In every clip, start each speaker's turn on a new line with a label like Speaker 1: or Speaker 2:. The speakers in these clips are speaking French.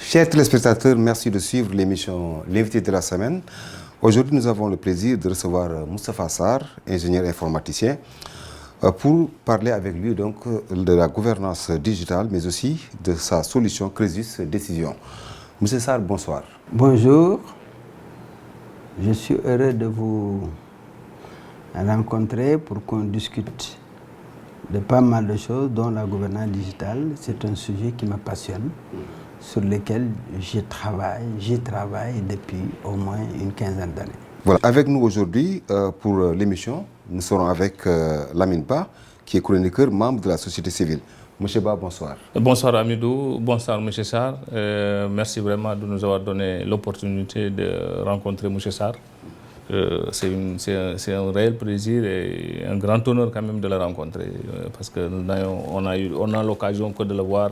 Speaker 1: Chers téléspectateurs, merci de suivre l'émission L'invité de la semaine. Aujourd'hui, nous avons le plaisir de recevoir Moustapha Sarr, ingénieur informaticien, pour parler avec lui donc, de la gouvernance digitale, mais aussi de sa solution Crésus Décision. Monsieur Sarr, bonsoir.
Speaker 2: Bonjour, je suis heureux de vous rencontrer pour qu'on discute de pas mal de choses, dont la gouvernance digitale. C'est un sujet qui me passionne, sur lequel je travaille depuis au moins une quinzaine d'années.
Speaker 1: Voilà, avec nous aujourd'hui pour l'émission, nous serons avec Lamine Ba, qui est chroniqueur, membre de la société civile. Monsieur Ba, bonsoir.
Speaker 3: Bonsoir Amidou, bonsoir Monsieur Sarr. Merci vraiment de nous avoir donné l'opportunité de rencontrer Monsieur Sarr. C'est un réel plaisir et un grand honneur quand même de le rencontrer parce que on a l'occasion que de le voir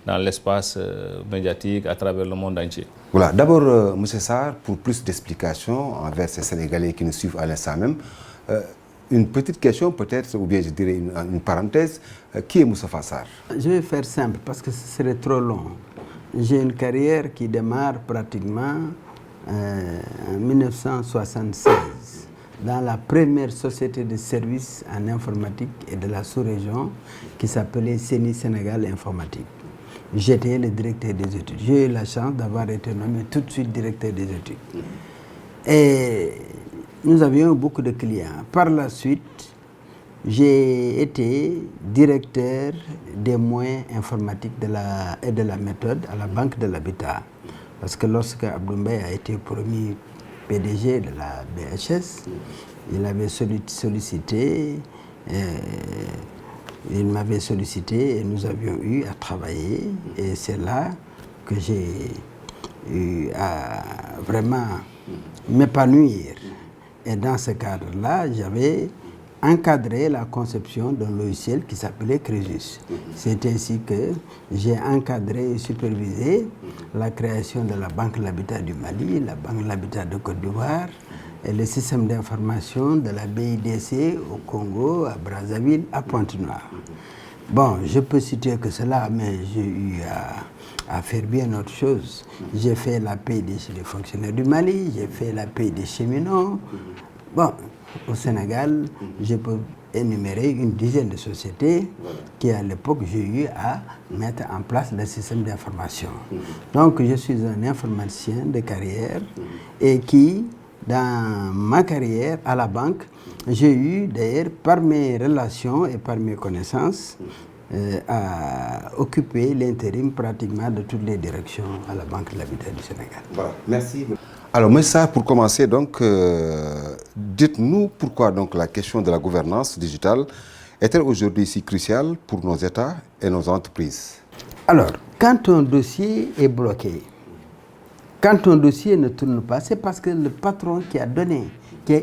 Speaker 3: dans l'espace médiatique à travers le monde entier.
Speaker 1: Voilà, d'abord Monsieur Sarr, pour plus d'explications envers ces Sénégalais qui nous suivent à l'instant même, une petite question peut-être, ou bien je dirais une parenthèse, qui est Moustapha Sarr?
Speaker 2: Je vais faire simple parce que ce serait trop long. J'ai une carrière qui démarre pratiquement en 1976 dans la première société de services en informatique et de la sous-région qui s'appelait CENI Sénégal Informatique. J'étais le directeur des études. J'ai eu la chance d'avoir été nommé tout de suite directeur des études. Et nous avions beaucoup de clients. Par la suite, j'ai été directeur des moyens informatiques et de la méthode à la Banque de l'Habitat. Parce que lorsque Abdou Mbaye a été promu PDG de la BHS, il avait sollicité, il m'avait sollicité et nous avions eu à travailler. Et c'est là que j'ai eu à vraiment m'épanouir. Et dans ce cadre-là, j'avais encadré la conception d'un logiciel qui s'appelait Crésus. C'est ainsi que j'ai encadré et supervisé la création de la Banque de l'Habitat du Mali, la Banque de l'Habitat de Côte d'Ivoire et le système d'information de la BIDC au Congo, à Brazzaville, à Pointe-Noire. Bon, je peux citer que cela, mais j'ai eu à faire bien autre chose. J'ai fait la paix des fonctionnaires du Mali, j'ai fait la paix des cheminots. Bon, au Sénégal, je peux énumérer une dizaine de sociétés qui, à l'époque, j'ai eu à mettre en place le système d'information. Donc, je suis un informaticien de carrière et qui, dans ma carrière à la banque, j'ai eu d'ailleurs, par mes relations et par mes connaissances, à occuper l'intérim pratiquement de toutes les directions à la Banque de l'Habitat du Sénégal.
Speaker 1: Voilà, merci. Alors, mais ça, pour commencer, donc, dites-nous pourquoi donc, la question de la gouvernance digitale est-elle aujourd'hui si cruciale pour nos États et nos entreprises?
Speaker 2: Alors, quand un dossier est bloqué, quand un dossier ne tourne pas, c'est parce que le patron qui a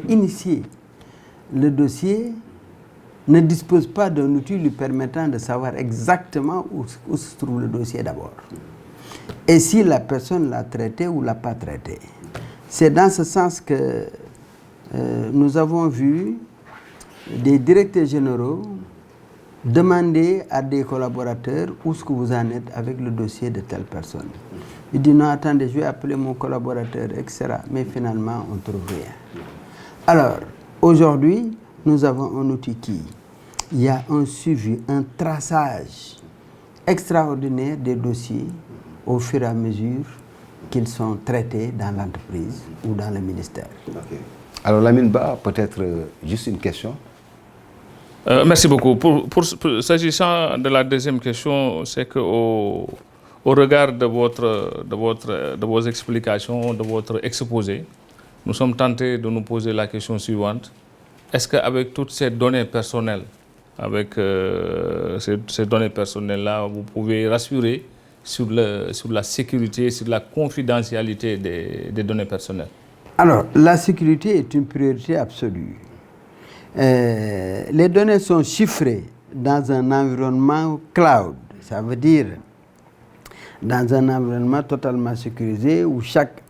Speaker 2: initié le dossier ne dispose pas d'un outil lui permettant de savoir exactement où se trouve le dossier d'abord. Et si la personne l'a traité ou l'a pas traité. C'est dans ce sens que nous avons vu des directeurs généraux demander à des collaborateurs où est-ce que vous en êtes avec le dossier de telle personne. Il dit non, attendez, je vais appeler mon collaborateur, etc. Mais finalement, on ne trouve rien. Alors, aujourd'hui, nous avons un outil il y a un suivi, un traçage extraordinaire des dossiers au fur et à mesure qu'ils sont traités dans l'entreprise ou dans le ministère.
Speaker 1: Okay. Alors Lamine Ba, peut-être juste une question.
Speaker 3: Merci beaucoup. S'agissant de la deuxième question, c'est qu'au regard de vos explications, de votre exposé, nous sommes tentés de nous poser la question suivante. Est-ce qu'avec toutes ces données personnelles, avec ces données personnelles-là, vous pouvez rassurer sur la sécurité, sur la confidentialité des données personnelles?
Speaker 2: Alors, la sécurité est une priorité absolue. Les données sont chiffrées dans un environnement cloud, ça veut dire dans un environnement totalement sécurisé où chaque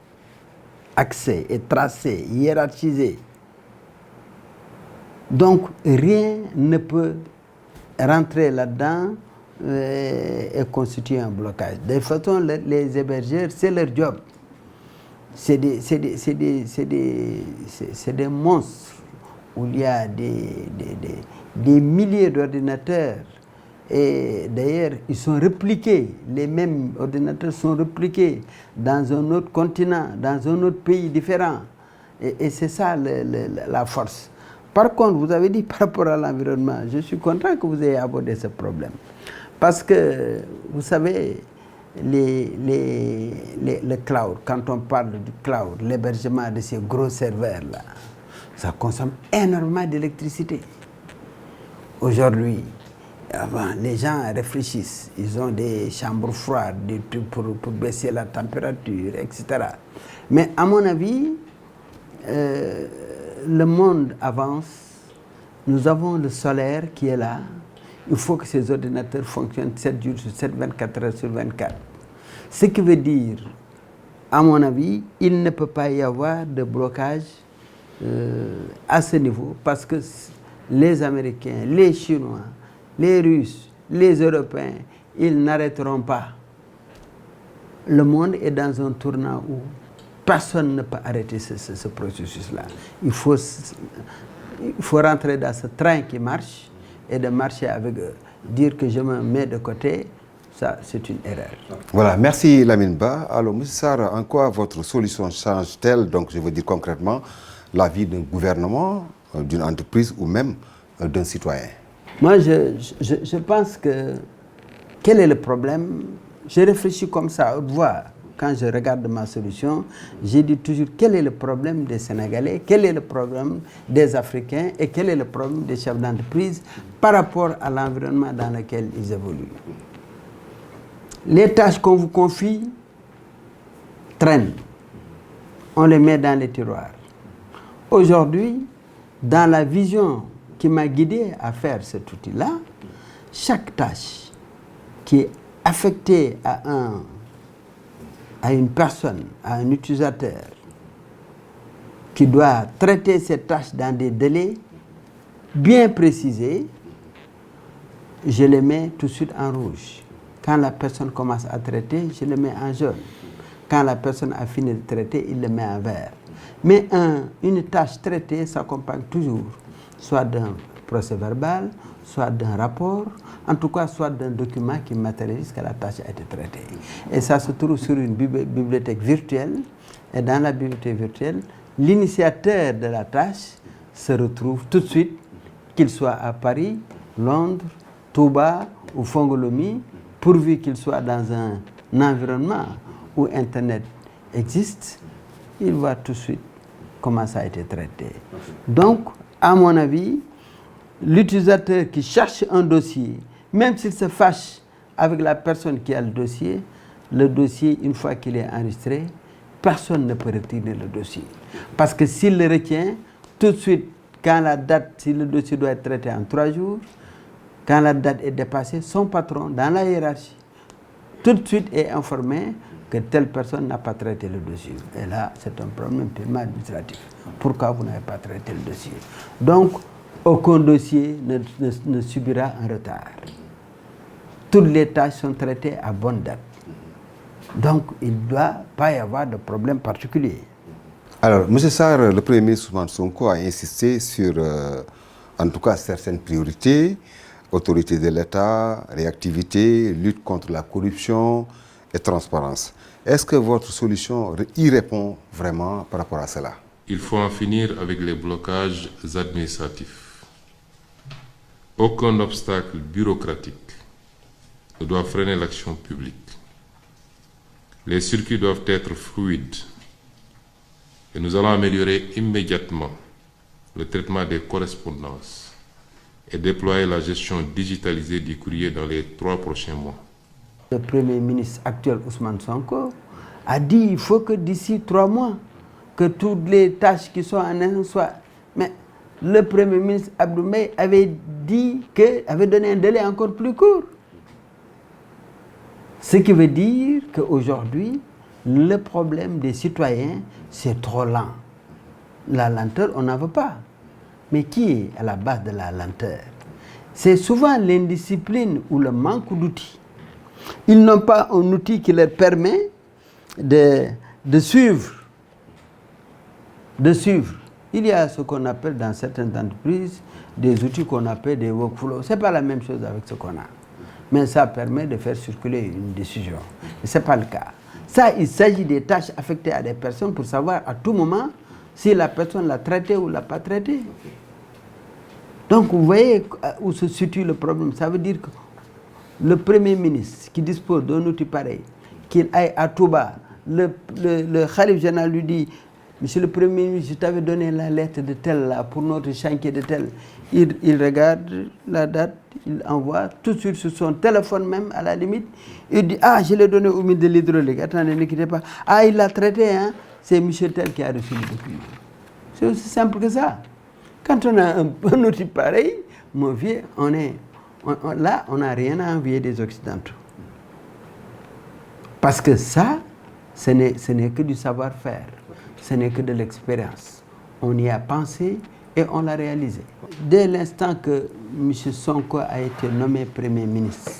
Speaker 2: accès est tracé, hiérarchisé. Donc, rien ne peut rentrer là-dedans et constitue un blocage. De toute façon, les hébergeurs, c'est leur job. C'est des monstres où il y a des milliers d'ordinateurs. Et d'ailleurs, ils sont répliqués, les mêmes ordinateurs sont répliqués dans un autre continent, dans un autre pays différent. Et c'est ça la force. Par contre, vous avez dit par rapport à l'environnement, je suis content que vous ayez abordé ce problème. Parce que, vous savez, le cloud, quand on parle du cloud, l'hébergement de ces gros serveurs-là, ça consomme énormément d'électricité. Aujourd'hui, les gens réfléchissent, ils ont des chambres froides, des trucs pour baisser la température, etc. Mais à mon avis, le monde avance, nous avons le solaire qui est là, il faut que ces ordinateurs fonctionnent 7 jours sur 7, 24 heures sur 24. Ce qui veut dire, à mon avis, il ne peut pas y avoir de blocage à ce niveau, parce que les Américains, les Chinois, les Russes, les Européens, ils n'arrêteront pas. Le monde est dans un tournant où personne ne peut arrêter ce processus-là. Il faut rentrer dans ce train qui marche et de marcher avec eux. Dire que je me mets de côté, ça c'est une erreur.
Speaker 1: Voilà, merci Lamine Ba. Alors M. Sarr, en quoi votre solution change-t-elle, donc je veux dire concrètement, la vie d'un gouvernement, d'une entreprise ou même d'un citoyen?
Speaker 2: Moi, je pense que, quel est le problème? Je réfléchis comme ça à haute voix. Quand je regarde ma solution, j'ai dit toujours quel est le problème des Sénégalais, quel est le problème des Africains et quel est le problème des chefs d'entreprise par rapport à l'environnement dans lequel ils évoluent. Les tâches qu'on vous confie traînent. On les met dans les tiroirs. Aujourd'hui, dans la vision qui m'a guidé à faire cet outil-là, chaque tâche qui est affectée à une personne, à un utilisateur, qui doit traiter cette tâche dans des délais bien précisés, je les mets tout de suite en rouge. Quand la personne commence à traiter, je le mets en jaune. Quand la personne a fini de traiter, il le met en vert. Mais une tâche traitée s'accompagne toujours soit d'un procès-verbal, soit d'un rapport, en tout cas soit d'un document qui matérialise que la tâche a été traitée. Et ça se trouve sur une bibliothèque virtuelle. Et dans la bibliothèque virtuelle, l'initiateur de la tâche se retrouve tout de suite, qu'il soit à Paris, Londres, Touba ou Fongolemi, pourvu qu'il soit dans un environnement où Internet existe, il voit tout de suite comment ça a été traité. Donc, à mon avis, l'utilisateur qui cherche un dossier, même s'il se fâche avec la personne qui a le dossier, une fois qu'il est enregistré, personne ne peut retirer le dossier. Parce que s'il le retient, tout de suite, quand la date, si le dossier doit être traité en 3 jours, quand la date est dépassée, son patron, dans la hiérarchie, tout de suite est informé que telle personne n'a pas traité le dossier. Et là, c'est un problème purement administratif. Pourquoi vous n'avez pas traité le dossier? Donc, aucun dossier ne subira un retard. Toutes les tâches sont traitées à bonne date. Donc, il ne doit pas y avoir de problème particulier.
Speaker 1: Alors, M. Sarr, le Premier ministre Ousmane Sonko a insisté sur, en tout cas, certaines priorités: autorité de l'État, réactivité, lutte contre la corruption et transparence. Est-ce que votre solution y répond vraiment par rapport à cela?
Speaker 4: Il faut en finir avec les blocages administratifs. Aucun obstacle bureaucratique ne doit freiner l'action publique. Les circuits doivent être fluides et nous allons améliorer immédiatement le traitement des correspondances et déployer la gestion digitalisée du courrier dans les 3 prochains mois.
Speaker 2: Le Premier ministre actuel, Ousmane Sonko, a dit qu'il faut que d'ici 3 mois, que toutes les tâches qui sont en œuvre soient... Mais le Premier ministre Abdou Mbaye avait donné un délai encore plus court. Ce qui veut dire qu'aujourd'hui, le problème des citoyens, c'est trop lent. La lenteur, on n'en veut pas. Mais qui est à la base de la lenteur? c'est souvent l'indiscipline ou le manque d'outils. Ils n'ont pas un outil qui leur permet de suivre. Il y a ce qu'on appelle dans certaines entreprises des outils qu'on appelle des workflows. Ce n'est pas la même chose avec ce qu'on a. Mais ça permet de faire circuler une décision. Et ce n'est pas le cas. Ça, il s'agit des tâches affectées à des personnes pour savoir à tout moment si la personne l'a traité ou ne l'a pas traité. Donc, vous voyez où se situe le problème. Ça veut dire que le Premier ministre qui dispose d'un outil pareil, qu'il aille à Touba, le Khalif général lui dit: Monsieur le Premier ministre, je t'avais donné la lettre de tel là pour notre chantier de tel. Il regarde la date, il envoie tout de suite sur son téléphone même, à la limite. Il dit: ah, je l'ai donné au ministre de l'hydraulique. Attendez, ne quittez pas. Ah, il l'a traité, hein. C'est Michel Tel qui a reçu le document. C'est aussi simple que ça. Quand on a un outil pareil, mon vieux, là, on n'a rien à envier des Occidentaux. Parce que ça, ce n'est que du savoir-faire. Ce n'est que de l'expérience. On y a pensé et on l'a réalisé. Dès l'instant que M. Sonko a été nommé Premier ministre,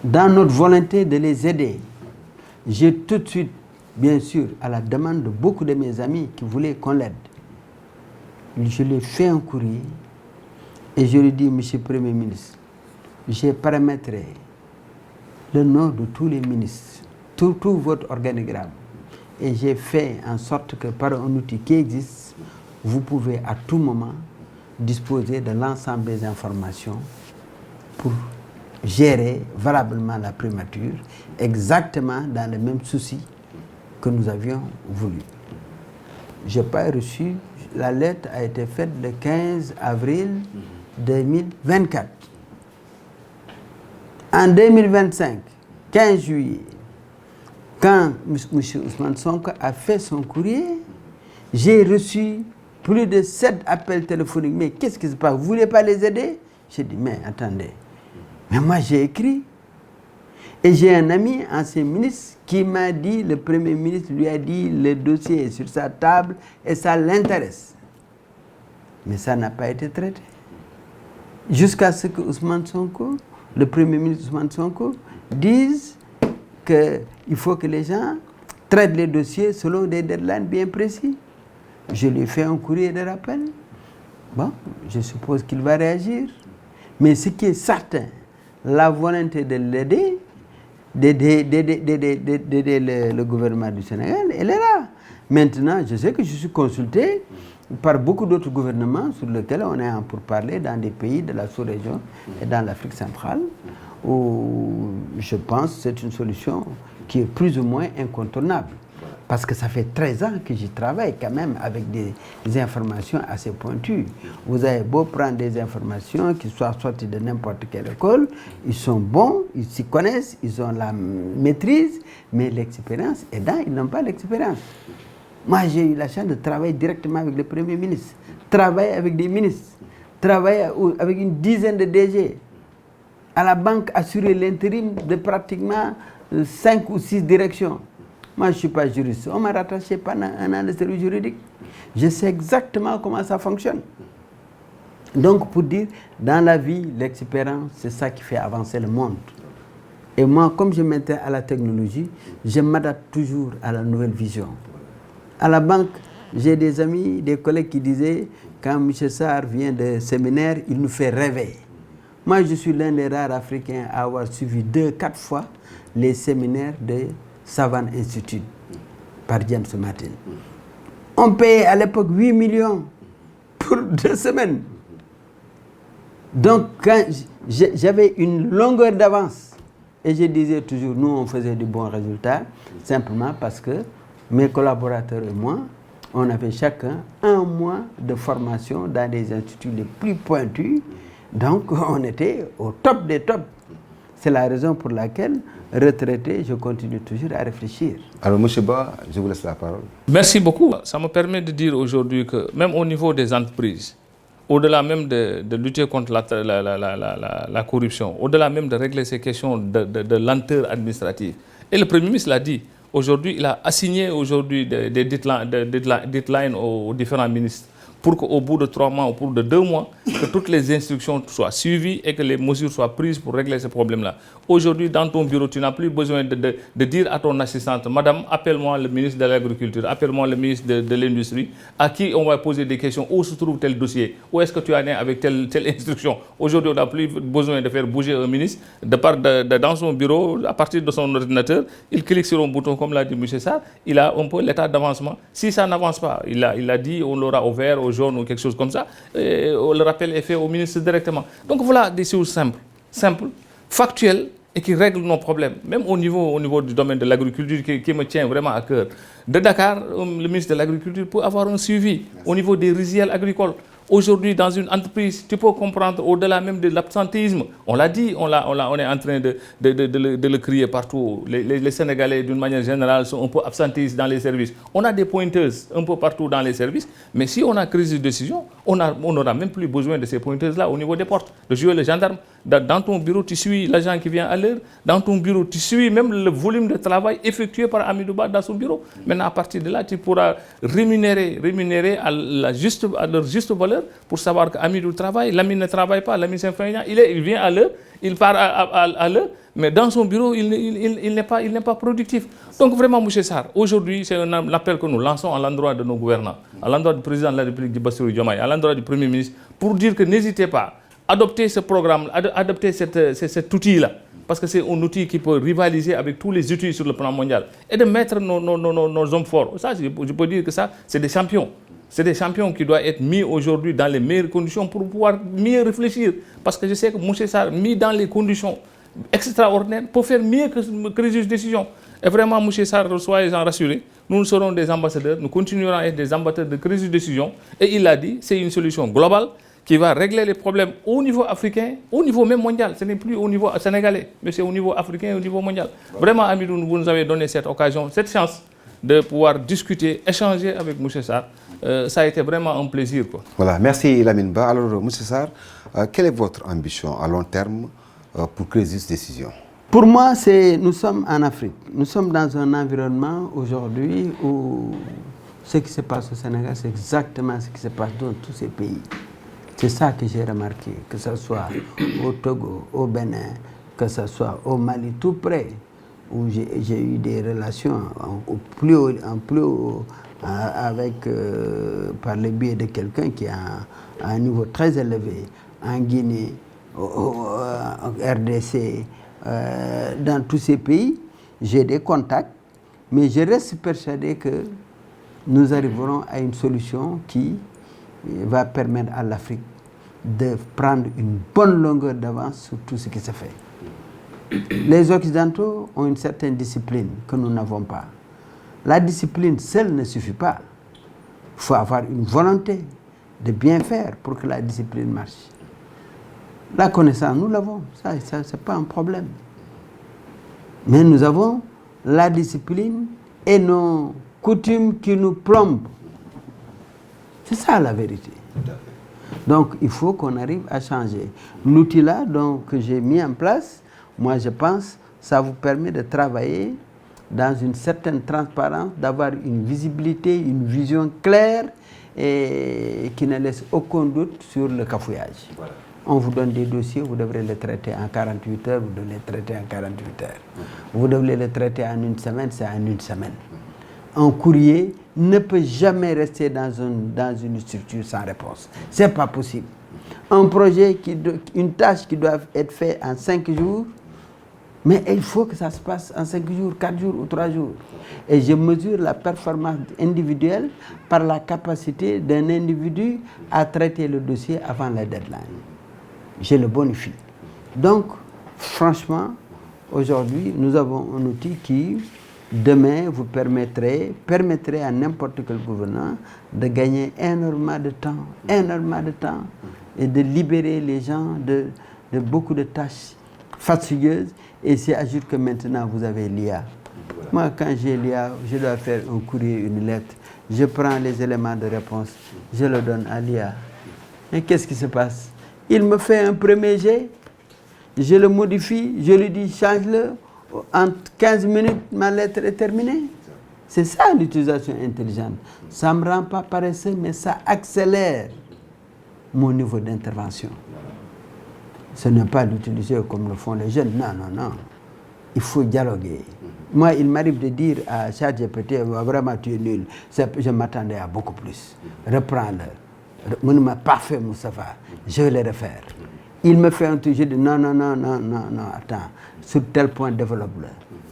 Speaker 2: dans notre volonté de les aider, j'ai tout de suite, bien sûr, à la demande de beaucoup de mes amis qui voulaient qu'on l'aide, je lui ai fait un courrier et je lui ai dit: Monsieur le Premier ministre, j'ai paramétré le nom de tous les ministres, tout votre organigramme. Et j'ai fait en sorte que par un outil qui existe, vous pouvez à tout moment disposer de l'ensemble des informations pour gérer valablement la primature, exactement dans le même souci que nous avions voulu. Je n'ai pas reçu, la lettre a été faite le 15 avril 2024. En 2025, 15 juillet, quand M. Ousmane Sonko a fait son courrier, j'ai reçu plus de 7 appels téléphoniques. Mais qu'est-ce qui se passe? Vous ne voulez pas les aider? J'ai dit: mais attendez, mais moi j'ai écrit. Et j'ai un ami, ancien ministre, qui m'a dit, le Premier ministre lui a dit: le dossier est sur sa table et ça l'intéresse. Mais ça n'a pas été traité. Jusqu'à ce que Ousmane Sonko, le Premier ministre Ousmane Sonko, dise qu'il faut que les gens traitent les dossiers selon des deadlines bien précis. Je lui ai fait un courrier de rappel. Bon, je suppose qu'il va réagir. Mais ce qui est certain, la volonté de l'aider, d'aider le gouvernement du Sénégal, elle est là. Maintenant, je sais que je suis consulté par beaucoup d'autres gouvernements sur lesquels on est en pourparlers dans des pays de la sous-région et dans l'Afrique centrale, où je pense que c'est une solution qui est plus ou moins incontournable. Parce que ça fait 13 ans que j'y travaille quand même avec des informations assez pointues. Vous avez beau prendre des informations qui soient sorties de n'importe quelle école, ils sont bons, ils s'y connaissent, ils ont la maîtrise, mais l'expérience, et là, ils n'ont pas l'expérience. Moi, j'ai eu la chance de travailler directement avec le Premier ministre, travailler avec des ministres, travailler avec une dizaine de DG. À la banque, assurer l'intérim de pratiquement 5 ou 6 directions. Moi, je ne suis pas juriste. On m'a rattaché pendant un an de service juridique. Je sais exactement comment ça fonctionne. Donc, pour dire, dans la vie, l'expérience, c'est ça qui fait avancer le monde. Et moi, comme je m'intéresse à la technologie, je m'adapte toujours à la nouvelle vision. À la banque, j'ai des amis, des collègues qui disaient, quand M. Sarr vient de séminaire, il nous fait rêver. Moi, je suis l'un des rares Africains à avoir suivi 2-4 fois les séminaires de Savane Institute par James Martin. On payait à l'époque 8 millions pour 2 semaines. Donc, quand j'avais une longueur d'avance, et je disais toujours, nous, on faisait de bons résultats, simplement parce que mes collaborateurs et moi, on avait chacun 1 mois de formation dans des instituts les plus pointus. Donc, on était au top des tops. C'est la raison pour laquelle, retraité, je continue toujours à réfléchir.
Speaker 1: Alors, M. Ba, je vous laisse la parole.
Speaker 3: Merci beaucoup. Ça me permet de dire aujourd'hui que même au niveau des entreprises, au-delà même de lutter contre la corruption, au-delà même de régler ces questions de lenteur administrative, et le Premier ministre l'a dit, aujourd'hui, il a assigné aujourd'hui des deadlines aux différents ministres pour qu'au bout de 3 mois ou pour de 2 mois, que toutes les instructions soient suivies et que les mesures soient prises pour régler ces problèmes-là. Aujourd'hui, dans ton bureau, tu n'as plus besoin de dire à ton assistante, Madame, appelle-moi le ministre de l'Agriculture, appelle-moi le ministre de l'Industrie, à qui on va poser des questions, où se trouve tel dossier, où est-ce que tu en es avec telle instruction. Aujourd'hui, on n'a plus besoin de faire bouger un ministre dans son bureau, à partir de son ordinateur, il clique sur un bouton, comme l'a dit M. Sarr, il a un peu l'état d'avancement. Si ça n'avance pas, il a dit, on l'aura au vert, au jaune ou quelque chose comme ça, et le rappel est fait au ministre directement. Donc voilà des choses simples, factuelles et qui règlent nos problèmes. Même au niveau du domaine de l'agriculture qui me tient vraiment à cœur. De Dakar, le ministre de l'Agriculture peut avoir un suivi au niveau des résiels agricoles. Aujourd'hui, dans une entreprise, tu peux comprendre au-delà même de l'absentéisme. On l'a dit, on est en train de le crier partout. Les Sénégalais, d'une manière générale, sont un peu absentéistes dans les services. On a des pointeuses un peu partout dans les services. Mais si on a crise de décision, on n'aura même plus besoin de ces pointeuses-là au niveau des portes. De jouer le gendarme. Dans ton bureau, tu suis l'agent qui vient à l'heure. Dans ton bureau, tu suis même le volume de travail effectué par Amidouba dans son bureau. Maintenant, à partir de là, tu pourras rémunérer à leur juste valeur pour savoir qu'Amidou travaille, Lamine ne travaille pas, Lamine Saint-Fagnan, il vient à l'heure, il part à l'heure, mais dans son bureau, il n'est pas productif. Donc vraiment, M. Sarr, aujourd'hui, c'est un appel que nous lançons à l'endroit de nos gouvernants, à l'endroit du président de la République, Bassirou Diomaye, à l'endroit du Premier ministre, pour dire que n'hésitez pas à adopter ce programme, adopter cet outil-là, parce que c'est un outil qui peut rivaliser avec tous les outils sur le plan mondial, et de mettre nos hommes forts. Ça, je peux dire que ça, c'est des champions. C'est des champions qui doivent être mis aujourd'hui dans les meilleures conditions pour pouvoir mieux réfléchir. Parce que je sais que M. Sarr, mis dans les conditions extraordinaires, peut faire mieux que les décisions. Et vraiment, M. Sarr, soyez-en rassurés, nous serons des ambassadeurs, nous continuerons à être des ambassadeurs de crise de décision. Et il l'a dit, c'est une solution globale qui va régler les problèmes au niveau africain, au niveau même mondial. Ce n'est plus au niveau sénégalais, mais c'est au niveau africain et au niveau mondial. Vraiment, Amidou, vous nous avez donné cette occasion, cette chance de pouvoir discuter, échanger avec M. Sarr. Ça a été vraiment un plaisir.
Speaker 1: Voilà, merci Lamine Ba. Alors, M. Sarr, quelle est votre ambition à long terme pour Crisis Décision?
Speaker 2: Pour moi, nous sommes en Afrique. Nous sommes dans un environnement aujourd'hui où ce qui se passe au Sénégal, c'est exactement ce qui se passe dans tous ces pays. C'est ça que j'ai remarqué, que ce soit au Togo, au Bénin, que ce soit au Mali, tout près, où j'ai eu des relations par le biais de quelqu'un qui a un niveau très élevé en Guinée, en RDC, dans tous ces pays. J'ai des contacts, mais je reste persuadé que nous arriverons à une solution qui va permettre à l'Afrique de prendre une bonne longueur d'avance sur tout ce qui se fait. Les Occidentaux ont une certaine discipline que nous n'avons pas. La discipline seule ne suffit pas. Il faut avoir une volonté de bien faire pour que la discipline marche. La connaissance, nous l'avons. Ça c'est pas un problème. Mais nous avons la discipline et nos coutumes qui nous plombent. C'est ça la vérité. Donc il faut qu'on arrive à changer. L'outil là que j'ai mis en place, moi je pense, ça vous permet de travailler dans une certaine transparence, d'avoir une visibilité, une vision claire et qui ne laisse aucun doute sur le cafouillage. Voilà. On vous donne des dossiers, vous devrez les traiter en 48 heures, vous devez les traiter en 48 heures. Vous devez les traiter en une semaine, c'est en une semaine. Un courrier ne peut jamais rester dans une structure sans réponse. Ce n'est pas possible. Un projet, une tâche qui doit être faite en 5 jours, mais il faut que ça se passe en 5 jours, 4 jours ou 3 jours. Et je mesure la performance individuelle par la capacité d'un individu à traiter le dossier avant la deadline. Je le bonifie. Donc, franchement, aujourd'hui, nous avons un outil qui, demain, vous permettrait à n'importe quel gouvernant de gagner énormément de temps, et de libérer les gens de beaucoup de tâches fastidieuses. Et c'est à dire que maintenant, vous avez l'IA. Moi, quand j'ai l'IA, je dois faire un courrier, une lettre. Je prends les éléments de réponse, je le donne à l'IA. Et qu'est-ce qui se passe? Il me fait un premier jet, je le modifie, je lui dis change-le. En 15 minutes, ma lettre est terminée. C'est ça l'utilisation intelligente. Ça ne me rend pas paresseux, mais ça accélère mon niveau d'intervention. Ce n'est pas l'utiliser comme le font les jeunes. Non, non, non. Il faut dialoguer. Moi, il m'arrive de dire à ChatGPT, vraiment tu es nul. Je m'attendais à beaucoup plus. Reprends-le. Parfait, Moustapha. Je vais le refaire. Il me fait un truc, je dis non, non, non, non, non, non, attends. Sur tel point, développe-le.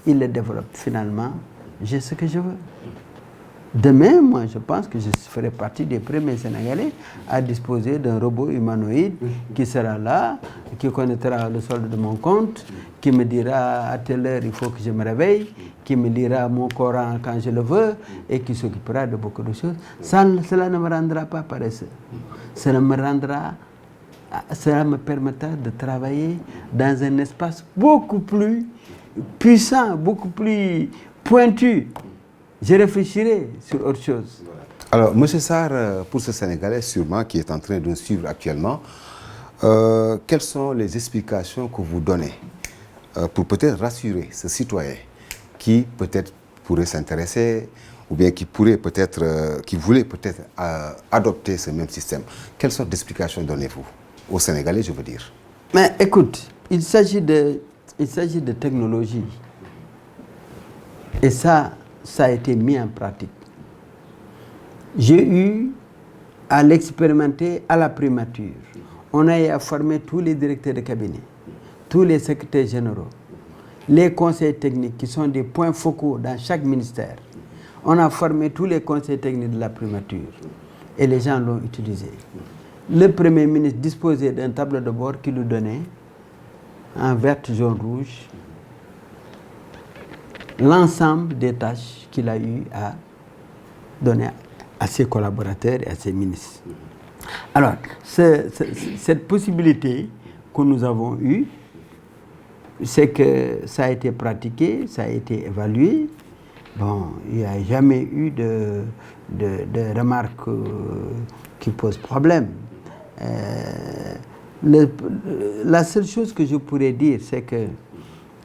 Speaker 2: Il le développe. Finalement, j'ai ce que je veux. Demain, moi, je pense que je ferai partie des premiers Sénégalais à disposer d'un robot humanoïde qui sera là, qui connaîtra le solde de mon compte, qui me dira à telle heure il faut que je me réveille, qui me lira mon Coran quand je le veux et qui s'occupera de beaucoup de choses. Cela ne me rendra pas paresseux. Cela me permettra de travailler dans un espace beaucoup plus puissant, beaucoup plus pointu. Je réfléchirai sur autre chose.
Speaker 1: Alors, M. Sarr, pour ce Sénégalais sûrement qui est en train de nous suivre actuellement, quelles sont les explications que vous donnez pour peut-être rassurer ce citoyen qui peut-être pourrait s'intéresser ou bien qui voulait peut-être adopter ce même système? Quelles sortes d'explications donnez-vous aux Sénégalais, je veux dire?
Speaker 2: Mais écoute, il s'agit de technologie. Et ça a été mis en pratique. J'ai eu à l'expérimenter à la primature. On a eu à former tous les directeurs de cabinet, tous les secrétaires généraux, les conseils techniques qui sont des points focaux dans chaque ministère. On a formé tous les conseils techniques de la primature et les gens l'ont utilisé. Le Premier ministre disposait d'un tableau de bord qui lui donnait en vert, jaune, rouge l'ensemble des tâches qu'il a eu à donner à ses collaborateurs et à ses ministres. Alors, cette possibilité que nous avons eue, c'est que ça a été pratiqué, ça a été évalué. Bon, il n'y a jamais eu de remarques qui posent problème. La seule chose que je pourrais dire, c'est que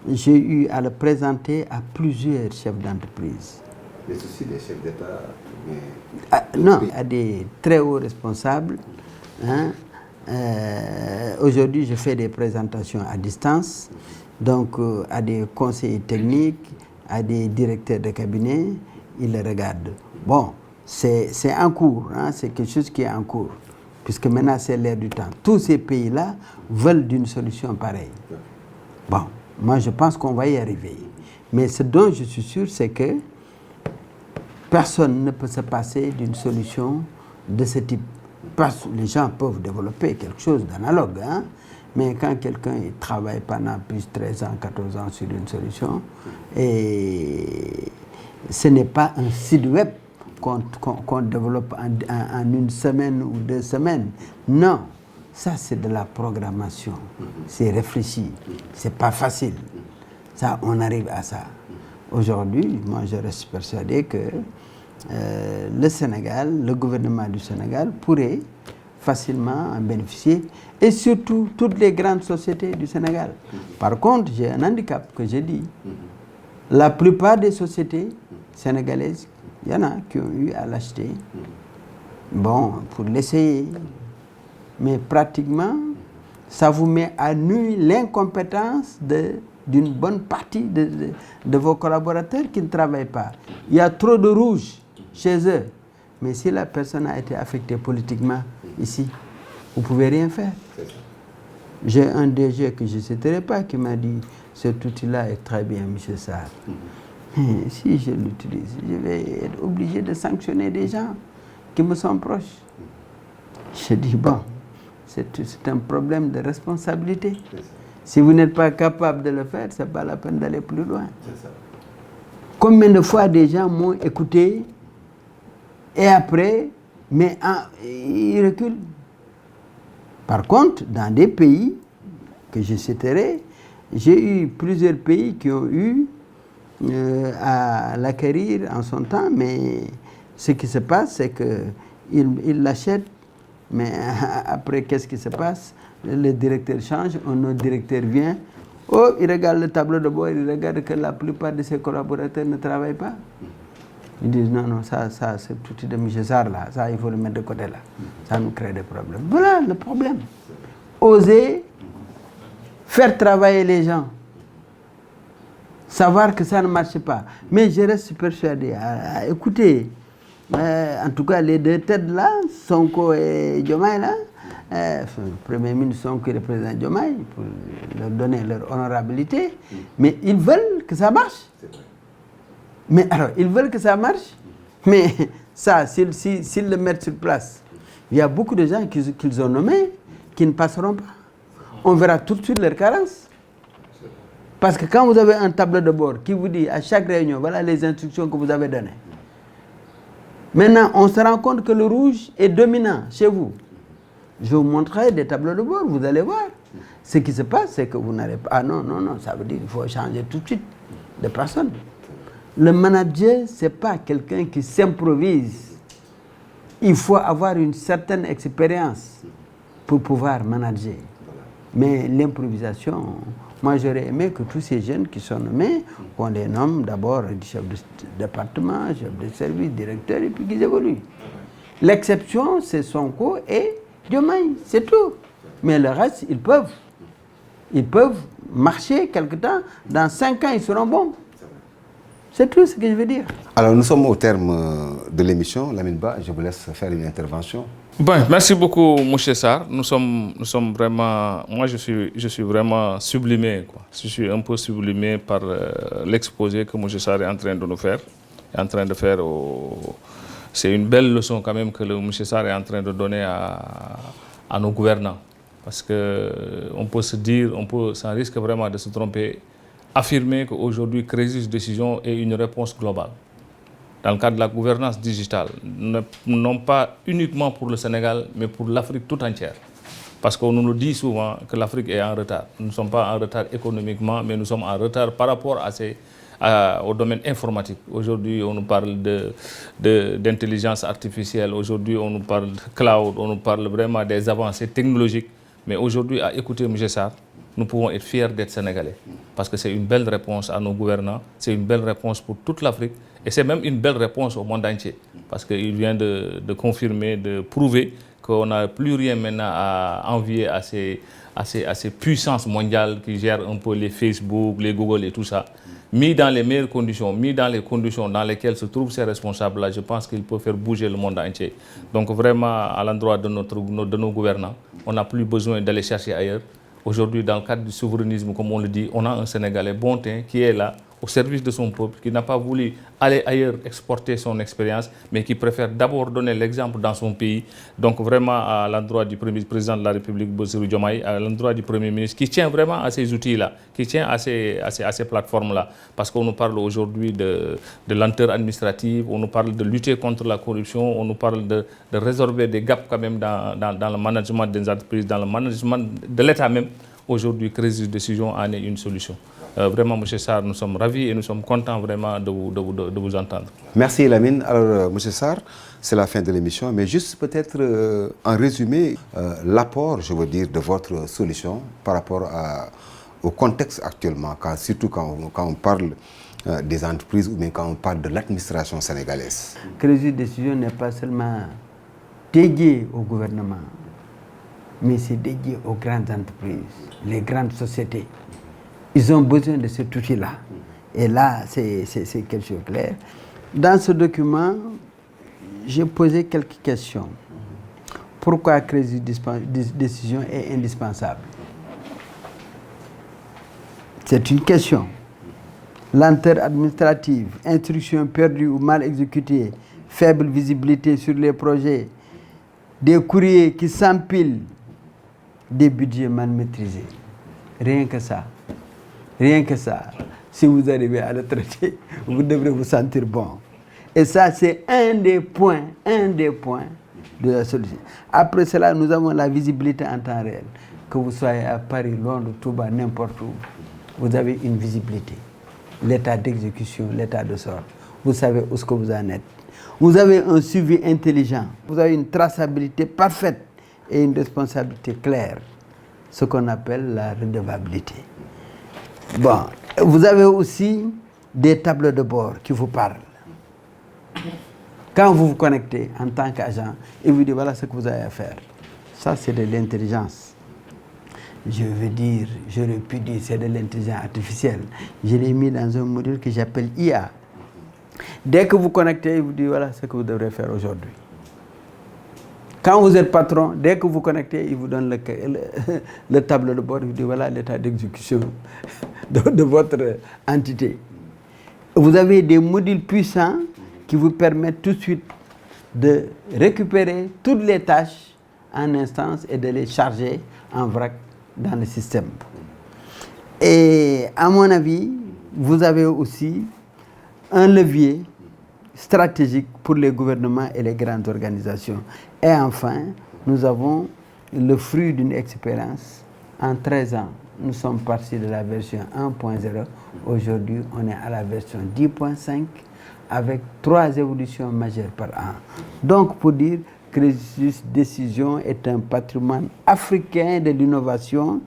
Speaker 2: j'ai eu à le présenter à plusieurs chefs d'entreprise.
Speaker 1: Mais aussi des chefs d'État?
Speaker 2: Non, à des très hauts responsables. Hein. Aujourd'hui, je fais des présentations à distance, donc à des conseillers techniques, à des directeurs de cabinet, ils le regardent. Bon, c'est en cours, hein, c'est quelque chose qui est en cours, puisque maintenant c'est l'ère du temps. Tous ces pays-là veulent d'une solution pareille. Bon. Moi, je pense qu'on va y arriver. Mais ce dont je suis sûr, c'est que personne ne peut se passer d'une solution de ce type. Les gens peuvent développer quelque chose d'analogue, hein? Mais quand quelqu'un travaille pendant plus de 13 ans, 14 ans sur une solution, et ce n'est pas un site web qu'on développe en une semaine ou 2 semaines. Non. Ça, c'est de la programmation. C'est réfléchi. C'est pas facile. Ça, on arrive à ça. Aujourd'hui, moi, je reste persuadé que le Sénégal, le gouvernement du Sénégal pourrait facilement en bénéficier, et surtout toutes les grandes sociétés du Sénégal. Par contre, j'ai un handicap que j'ai dit. La plupart des sociétés sénégalaises, il y en a qui ont eu à l'acheter. Bon, pour l'essayer. Mais pratiquement, ça vous met à nu l'incompétence d'une bonne partie de vos collaborateurs qui ne travaillent pas. Il y a trop de rouge chez eux. Mais si la personne a été affectée politiquement ici, vous ne pouvez rien faire. J'ai un DG que je ne citerai pas qui m'a dit « cet outil-là est très bien, M. Sarr. Si je l'utilise, je vais être obligé de sanctionner des gens qui me sont proches. » Je dis « bon. C'est un problème de responsabilité. Si vous n'êtes pas capable de le faire, ce n'est pas la peine d'aller plus loin. Combien de fois des gens m'ont écouté et après, mais ils reculent. Par contre, dans des pays que je citerai, j'ai eu plusieurs pays qui ont eu à l'acquérir en son temps, mais ce qui se passe, c'est qu'ils l'achètent. Mais après, qu'est-ce qui se passe? Le directeur change, un autre directeur vient. Oh, il regarde le tableau de bord, il regarde que la plupart de ses collaborateurs ne travaillent pas. Ils disent non, ça c'est tout de M. Sarr là, ça il faut le mettre de côté là. Ça nous crée des problèmes. Voilà le problème. Oser faire travailler les gens. Savoir que ça ne marche pas. Mais je reste persuadé. Écoutez, en tout cas, les deux têtes là, Sonko et Diomaye là, le Premier ministre Sonko et le président Diomaye, pour leur donner leur honorabilité, mais ils veulent que ça marche. Mais alors, ils veulent que ça marche, mais ça, s'ils le mettent sur place, il y a beaucoup de gens qu'ils ont nommés qui ne passeront pas. On verra tout de suite leur carence. Parce que quand vous avez un tableau de bord qui vous dit à chaque réunion, voilà les instructions que vous avez données. Maintenant, on se rend compte que le rouge est dominant chez vous. Je vous montrerai des tableaux de bord, vous allez voir. Ce qui se passe, c'est que vous n'allez pas... Ah non, ça veut dire qu'il faut changer tout de suite de personne. Le manager, ce n'est pas quelqu'un qui s'improvise. Il faut avoir une certaine expérience pour pouvoir manager. Mais l'improvisation... Moi, j'aurais aimé que tous ces jeunes qui sont nommés, qu'on les nomme d'abord chef de département, chef de service, directeur, et puis qu'ils évoluent. L'exception, c'est Sonko et Diomaye, c'est tout. Mais le reste, ils peuvent marcher quelque temps. Dans 5 ans, ils seront bons. C'est tout ce que je veux dire.
Speaker 1: Alors, nous sommes au terme de l'émission. Lamine Ba, je vous laisse faire une intervention.
Speaker 3: Bon, merci beaucoup, M. Sarr. Nous sommes vraiment... Moi, je suis vraiment sublimé, quoi. Je suis un peu sublimé par l'exposé que M. Sarr est en train de nous faire. C'est une belle leçon quand même que M. Sarr est en train de donner à nos gouvernants. Parce qu'on peut se dire, sans risque vraiment de se tromper, affirmer qu'aujourd'hui, Crisis Décision est une réponse globale. Dans le cadre de la gouvernance digitale, non pas uniquement pour le Sénégal, mais pour l'Afrique tout entière. Parce qu'on nous dit souvent que l'Afrique est en retard. Nous ne sommes pas en retard économiquement, mais nous sommes en retard par rapport au domaine informatique. Aujourd'hui, on nous parle d'intelligence artificielle. Aujourd'hui, on nous parle de cloud. On nous parle vraiment des avancées technologiques. Mais aujourd'hui, à écouter M. Sarr, nous pouvons être fiers d'être Sénégalais. Parce que c'est une belle réponse à nos gouvernants. C'est une belle réponse pour toute l'Afrique. Et c'est même une belle réponse au monde entier. Parce qu'il vient de confirmer, de prouver qu'on n'a plus rien maintenant à envier à ces puissances mondiales qui gèrent un peu les Facebook, les Google et tout ça. Mis dans les meilleures conditions, mis dans les conditions dans lesquelles se trouvent ces responsables-là, je pense qu'ils peuvent faire bouger le monde entier. Donc vraiment, à l'endroit de nos gouvernants, on n'a plus besoin d'aller chercher ailleurs. Aujourd'hui, dans le cadre du souverainisme, comme on le dit, on a un Sénégalais bon teint qui est là, au service de son peuple, qui n'a pas voulu aller ailleurs exporter son expérience, mais qui préfère d'abord donner l'exemple dans son pays. Donc vraiment à l'endroit du premier président de la République, Bassirou Diomaye, à l'endroit du Premier ministre, qui tient vraiment à ces outils-là, qui tient à ces plateformes-là. Parce qu'on nous parle aujourd'hui de lenteur administrative, on nous parle de lutter contre la corruption, on nous parle de résorber des gaps quand même dans le management des entreprises, dans le management de l'État même. Aujourd'hui, Crisis Décision en est une solution. Vraiment, M. Sarr, nous sommes ravis et nous sommes contents vraiment de vous entendre. Merci
Speaker 1: Lamine. Alors, M. Sarr, c'est la fin de l'émission, mais juste peut-être en résumé, l'apport, je veux dire, de votre solution par rapport au contexte actuellement, surtout quand on parle des entreprises ou bien quand on parle de l'administration sénégalaise.
Speaker 2: Crisis Décision n'est pas seulement dédié au gouvernement, mais c'est dédié aux grandes entreprises, les grandes sociétés. Ils ont besoin de cet outil-là. Et là, c'est quelque chose de clair. Dans ce document, j'ai posé quelques questions. Pourquoi Crisis Décision est indispensable? C'est une question. Lenteur administrative, instructions perdues ou mal exécutées, faible visibilité sur les projets, des courriers qui s'empilent, des budgets mal maîtrisés. Rien que ça. Rien que ça. Si vous arrivez à le traiter, vous devrez vous sentir bon. Et ça, c'est un des points de la solution. Après cela, nous avons la visibilité en temps réel. Que vous soyez à Paris, Londres, Touba, n'importe où, vous avez une visibilité. L'état d'exécution, l'état de sort. Vous savez où ce que vous en êtes. Vous avez un suivi intelligent. Vous avez une traçabilité parfaite et une responsabilité claire. Ce qu'on appelle la redevabilité. Bon, vous avez aussi des tableaux de bord qui vous parlent. Quand vous vous connectez en tant qu'agent, et vous dites voilà ce que vous avez à faire. Ça, c'est de l'intelligence. Je veux dire, j'aurais pu dire c'est de l'intelligence artificielle. Je l'ai mis dans un module que j'appelle IA. Dès que vous connectez, il vous dit voilà ce que vous devrez faire aujourd'hui. Quand vous êtes patron, dès que vous connectez, il vous donne le tableau de bord, il vous dit voilà l'état d'exécution de votre entité. Vous avez des modules puissants qui vous permettent tout de suite de récupérer toutes les tâches en instance et de les charger en vrac dans le système. Et à mon avis, vous avez aussi un levier stratégique pour les gouvernements et les grandes organisations. Et enfin, nous avons le fruit d'une expérience. En 13 ans, nous sommes partis de la version 1.0. Aujourd'hui, on est à la version 10.5 avec 3 évolutions majeures par an. Donc, pour dire que Crésus Décision est un patrimoine africain de l'innovation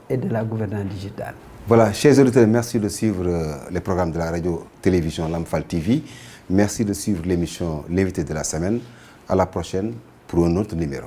Speaker 2: et de la gouvernance digitale.
Speaker 1: Voilà, chers auditeurs, merci de suivre les programmes de la radio-télévision Lamfal TV. Merci de suivre l'émission L'invité de la semaine. À la prochaine pour un autre numéro.